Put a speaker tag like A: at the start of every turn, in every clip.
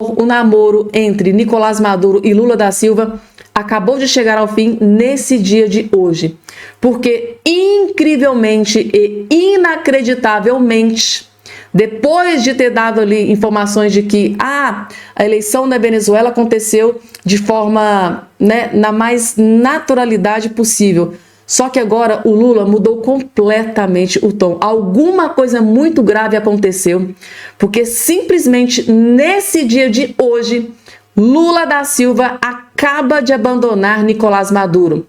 A: O namoro entre Nicolás Maduro e Lula da Silva acabou de chegar ao fim nesse dia de hoje, porque incrivelmente e inacreditavelmente, depois de ter dado ali informações de que a eleição da Venezuela aconteceu de forma, na mais naturalidade possível, só que agora o Lula mudou completamente o tom. Alguma coisa muito grave aconteceu, porque simplesmente nesse dia de hoje, Lula da Silva acaba de abandonar Nicolás Maduro.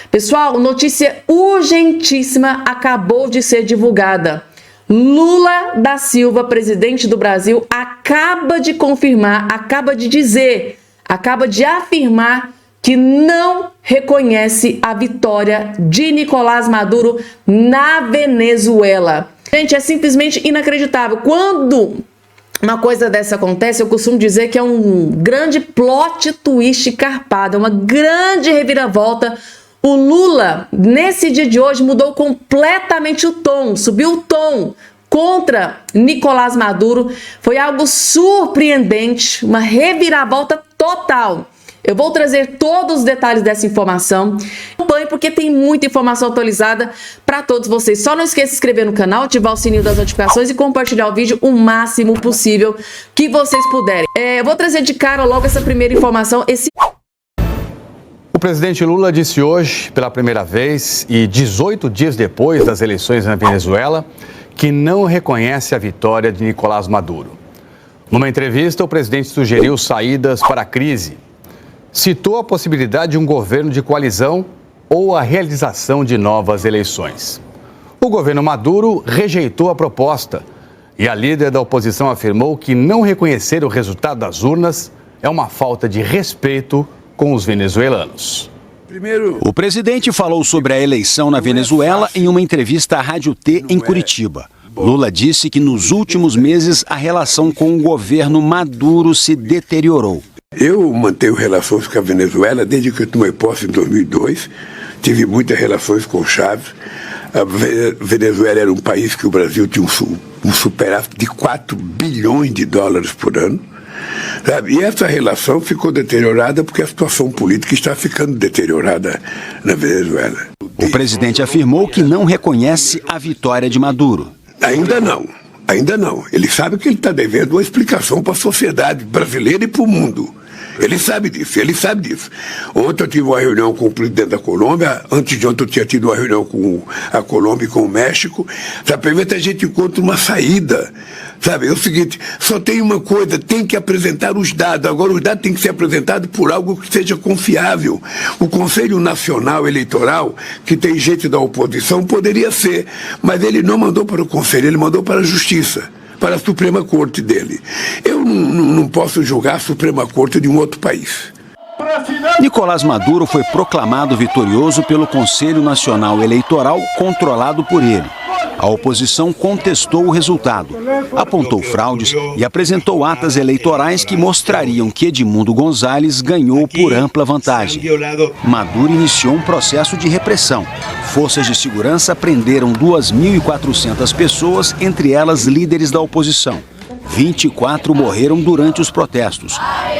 A: Pessoal, notícia urgentíssima acabou de ser divulgada. Lula da Silva, presidente do Brasil, acaba de confirmar, acaba de afirmar que não reconhece a vitória de Nicolás Maduro na Venezuela. Gente, é simplesmente inacreditável. Quando uma coisa dessa acontece, eu costumo dizer que é um grande plot twist carpado, uma grande reviravolta. O Lula, nesse dia de hoje, mudou completamente o tom, subiu o tom contra Nicolás Maduro. Foi algo surpreendente, uma reviravolta total. Eu vou trazer todos os detalhes dessa informação. Acompanhe porque tem muita informação atualizada para todos vocês. Só não esqueça de se inscrever no canal, ativar o sininho das notificações e compartilhar o vídeo o máximo possível que vocês puderem. Eu vou trazer de cara logo essa primeira informação.
B: O presidente Lula disse hoje, pela primeira vez e 18 dias depois das eleições na Venezuela, que não reconhece a vitória de Nicolás Maduro. Numa entrevista, o presidente sugeriu saídas para a crise. Citou a possibilidade de um governo de coalizão ou a realização de novas eleições. O governo Maduro rejeitou a proposta e a líder da oposição afirmou que não reconhecer o resultado das urnas é uma falta de respeito com os venezuelanos.
C: O presidente falou sobre a eleição na Venezuela em uma entrevista à Rádio T em Curitiba. Lula disse que nos últimos meses a relação com o governo Maduro se deteriorou.
D: Eu mantenho relações com a Venezuela desde que eu tomei posse em 2002. Tive muitas relações com Chávez. A Venezuela era um país que o Brasil tinha um superávit de 4 bilhões de dólares por ano. Sabe? E essa relação ficou deteriorada porque a situação política está ficando deteriorada na Venezuela.
C: O presidente afirmou que não reconhece a vitória de Maduro.
D: Ainda não. Ainda não. Ele sabe que ele está devendo uma explicação para a sociedade brasileira e para o mundo. Ele sabe disso, ele sabe disso. Ontem eu tive uma reunião com o presidente da Colômbia, antes de ontem eu tinha tido uma reunião com a Colômbia e com o México, para ver se a gente encontra uma saída. Sabe, é o seguinte, só tem uma coisa, tem que apresentar os dados. Agora os dados têm que ser apresentados por algo que seja confiável. O Conselho Nacional Eleitoral, que tem gente da oposição, poderia ser, mas ele não mandou para o Conselho, ele mandou para a Justiça, para a Suprema Corte dele. Eu não posso julgar a Suprema Corte de um outro país.
C: Nicolás Maduro foi proclamado vitorioso pelo Conselho Nacional Eleitoral, controlado por ele. A oposição contestou o resultado, apontou fraudes e apresentou atas eleitorais que mostrariam que Edmundo Gonzalez ganhou por ampla vantagem. Maduro iniciou um processo de repressão. Forças de segurança prenderam 2.400 pessoas, entre elas líderes da oposição. 24 morreram durante os protestos.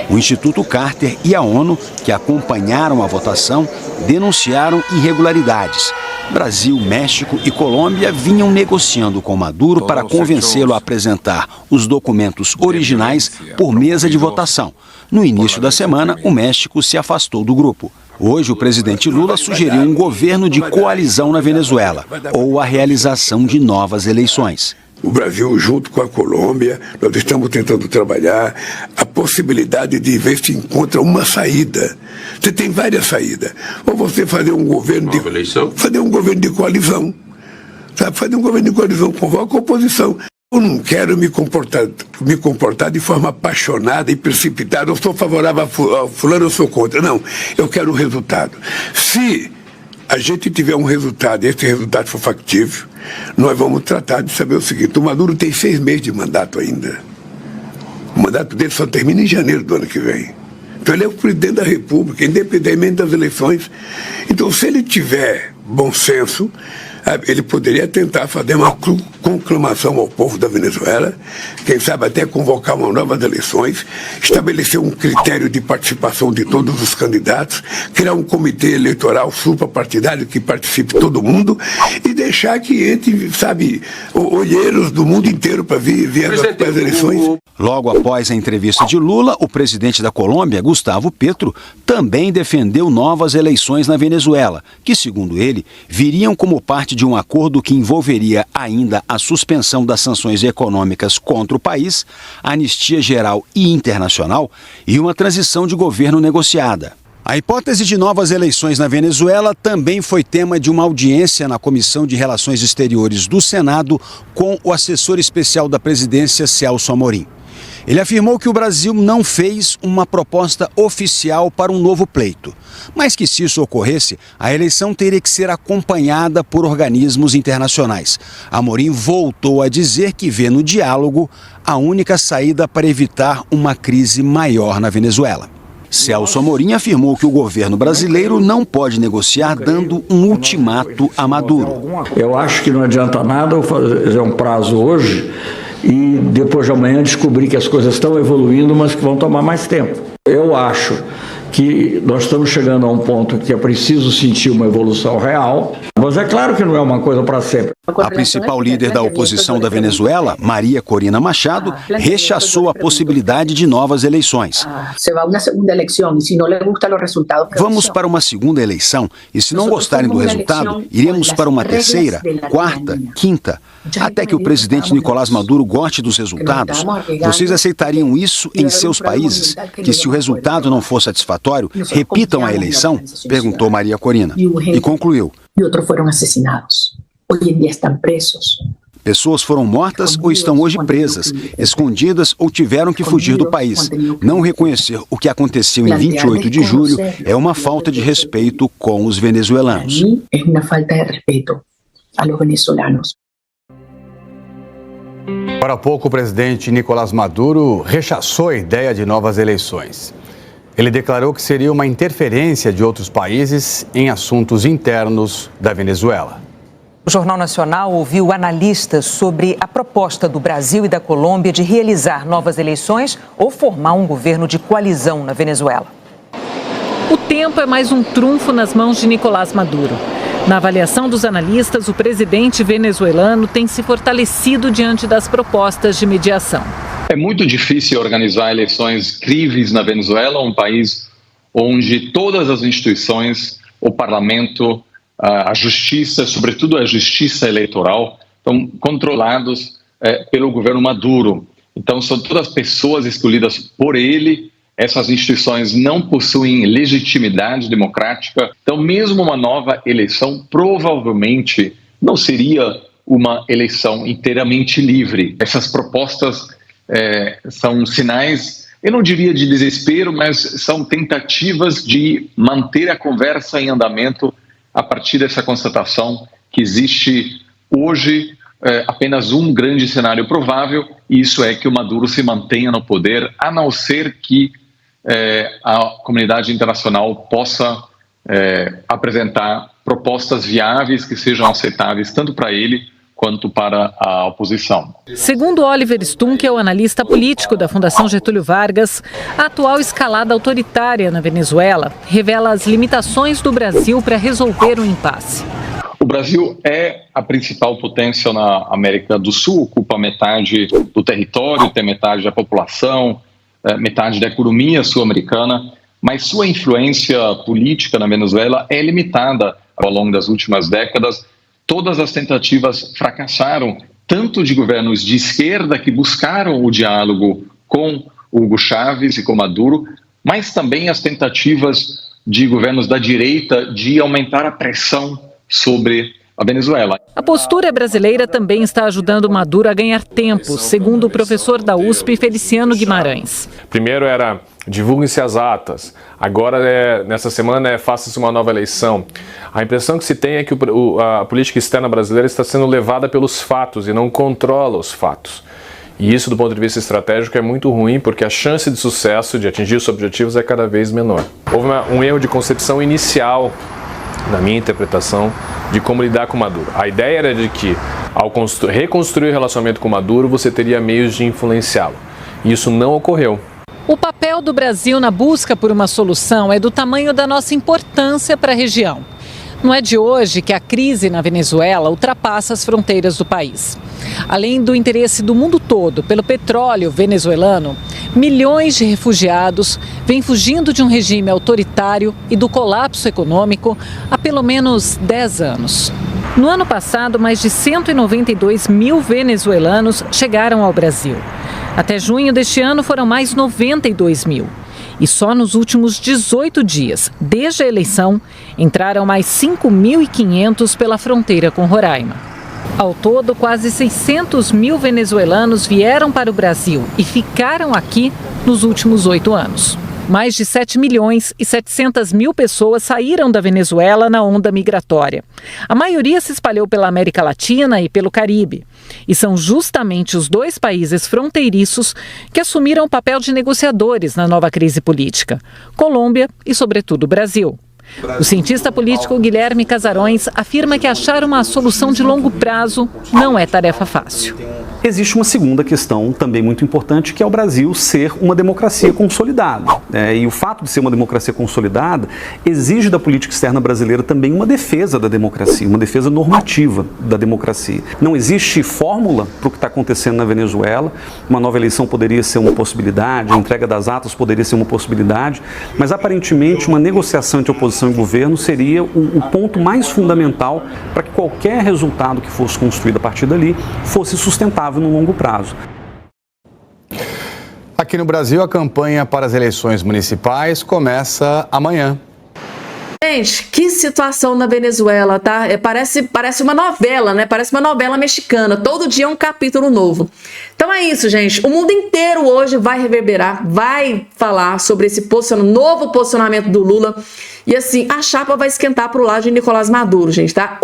C: O Instituto Carter e a ONU, que acompanharam a votação, denunciaram irregularidades. Brasil, México e Colômbia vinham negociando com Maduro para convencê-lo a apresentar os documentos originais por mesa de votação. No início da semana, o México se afastou do grupo. Hoje, o presidente Lula sugeriu um governo de coalizão na Venezuela ou a realização de novas eleições.
D: O Brasil, junto com a Colômbia, nós estamos tentando trabalhar a possibilidade de ver se encontra uma saída. Você tem várias saídas. Ou você fazer um governo de coalizão. Sabe? Fazer um governo de coalizão, convoca a oposição. Eu não quero me comportar de forma apaixonada e precipitada. Eu sou favorável a fulano, eu sou contra. Não, eu quero o resultado. Se a gente tiver um resultado e esse resultado for factível, nós vamos tratar de saber o seguinte: o Maduro tem 6 meses de mandato ainda. O mandato dele só termina em janeiro do ano que vem. Então ele é o presidente da República, independentemente das eleições. Então, se ele tiver bom senso, Ele poderia tentar fazer uma conclamação ao povo da Venezuela, quem sabe até convocar uma novas eleições, estabelecer um critério de participação de todos os candidatos, criar um comitê eleitoral suprapartidário que participe todo mundo e deixar que entre, sabe, olheiros do mundo inteiro para ver as eleições.
C: Logo após a entrevista de Lula, o presidente da Colômbia, Gustavo Petro, também defendeu novas eleições na Venezuela, que, segundo ele, viriam como parte de um acordo que envolveria ainda a suspensão das sanções econômicas contra o país, a anistia geral e internacional e uma transição de governo negociada. A hipótese de novas eleições na Venezuela também foi tema de uma audiência na Comissão de Relações Exteriores do Senado com o assessor especial da presidência, Celso Amorim. Ele afirmou que o Brasil não fez uma proposta oficial para um novo pleito, mas que, se isso ocorresse, a eleição teria que ser acompanhada por organismos internacionais. Amorim voltou a dizer que vê no diálogo a única saída para evitar uma crise maior na Venezuela. Celso Amorim afirmou que o governo brasileiro não pode negociar dando um ultimato a Maduro.
E: Eu acho que não adianta nada eu fazer um prazo hoje e depois de amanhã descobrir que as coisas estão evoluindo, mas que vão tomar mais tempo. Eu acho que nós estamos chegando a um ponto que é preciso sentir uma evolução real, mas é claro que não é uma coisa para sempre.
C: A principal líder da oposição da Venezuela, Maria Corina Machado, rechaçou a possibilidade de novas eleições. Vamos para uma segunda eleição e, se não gostarem do resultado, iremos para uma terceira, quarta, quinta, até que o presidente Nicolás Maduro goste dos resultados. Vocês aceitariam isso em seus países? Que, se o resultado não for satisfatório, repitam a eleição? Perguntou Maria Corina. E concluiu.
F: E outros foram assassinados. Hoje em dia estão presos.
C: Pessoas foram mortas ou estão hoje presas, escondidas ou tiveram que fugir do país. Não reconhecer o que aconteceu em 28 de julho é uma falta de respeito com os venezuelanos.
F: É uma falta de respeito aos venezuelanos.
B: Agora há pouco, o presidente Nicolás Maduro rechaçou a ideia de novas eleições. Ele declarou que seria uma interferência de outros países em assuntos internos da Venezuela.
G: O Jornal Nacional ouviu analistas sobre a proposta do Brasil e da Colômbia de realizar novas eleições ou formar um governo de coalizão na Venezuela.
H: O tempo é mais um trunfo nas mãos de Nicolás Maduro. Na avaliação dos analistas, o presidente venezuelano tem se fortalecido diante das propostas de mediação.
I: É muito difícil organizar eleições críveis na Venezuela, um país onde todas as instituições, o parlamento, a justiça, sobretudo a justiça eleitoral, estão controlados pelo governo Maduro. Então, são todas pessoas escolhidas por ele. Essas instituições não possuem legitimidade democrática. Então, mesmo uma nova eleição provavelmente não seria uma eleição inteiramente livre. Essas propostas são sinais, eu não diria de desespero, mas são tentativas de manter a conversa em andamento a partir dessa constatação que existe hoje apenas um grande cenário provável, e isso é que o Maduro se mantenha no poder, a não ser que a comunidade internacional possa apresentar propostas viáveis que sejam aceitáveis tanto para ele quanto para a oposição.
H: Segundo Oliver Stum, que é o analista político da Fundação Getúlio Vargas, a atual escalada autoritária na Venezuela revela as limitações do Brasil para resolver o impasse.
I: O Brasil é a principal potência na América do Sul, ocupa metade do território, tem metade da população, metade da economia sul-americana, mas sua influência política na Venezuela é limitada ao longo das últimas décadas. Todas as tentativas fracassaram, tanto de governos de esquerda que buscaram o diálogo com Hugo Chávez e com Maduro, mas também as tentativas de governos da direita de aumentar a pressão sobre a Venezuela.
H: A postura brasileira também está ajudando Maduro a ganhar tempo, segundo o professor da USP, Feliciano Guimarães.
J: Primeiro era divulguem-se as atas, agora nessa semana faça-se uma nova eleição. A impressão que se tem é que a política externa brasileira está sendo levada pelos fatos e não controla os fatos. E isso, do ponto de vista estratégico, é muito ruim, porque a chance de sucesso, de atingir os objetivos, é cada vez menor. Houve um erro de concepção inicial na minha interpretação, de como lidar com Maduro. A ideia era de que, ao reconstruir o relacionamento com Maduro, você teria meios de influenciá-lo. Isso não ocorreu.
H: O papel do Brasil na busca por uma solução é do tamanho da nossa importância para a região. Não é de hoje que a crise na Venezuela ultrapassa as fronteiras do país. Além do interesse do mundo todo pelo petróleo venezuelano, milhões de refugiados vêm fugindo de um regime autoritário e do colapso econômico há pelo menos 10 anos. No ano passado, mais de 192 mil venezuelanos chegaram ao Brasil. Até junho deste ano foram mais 92 mil. E só nos últimos 18 dias, desde a eleição, entraram mais 5.500 pela fronteira com Roraima. Ao todo, quase 600 mil venezuelanos vieram para o Brasil e ficaram aqui nos últimos 8 anos. Mais de 7 milhões e 700 mil pessoas saíram da Venezuela na onda migratória. A maioria se espalhou pela América Latina e pelo Caribe. E são justamente os dois países fronteiriços que assumiram o papel de negociadores na nova crise política: Colômbia e, sobretudo, Brasil. O cientista político Guilherme Casarões afirma que achar uma solução de longo prazo não é tarefa fácil.
K: Existe uma segunda questão também muito importante, que é o Brasil ser uma democracia consolidada. E o fato de ser uma democracia consolidada exige da política externa brasileira também uma defesa da democracia, uma defesa normativa da democracia. Não existe fórmula para o que está acontecendo na Venezuela. Uma nova eleição poderia ser uma possibilidade, a entrega das atas poderia ser uma possibilidade, mas aparentemente uma negociação entre oposição e governo seria o ponto mais fundamental para que qualquer resultado que fosse construído a partir dali fosse sustentável no longo prazo.
B: Aqui no Brasil, a campanha para as eleições municipais começa amanhã.
A: Gente, que situação na Venezuela, tá? Parece uma novela, né? Parece uma novela mexicana. Todo dia é um capítulo novo. Então é isso, gente. O mundo inteiro hoje vai reverberar, vai falar sobre esse novo posicionamento do Lula. E assim, a chapa vai esquentar pro lado de Nicolás Maduro, gente, tá?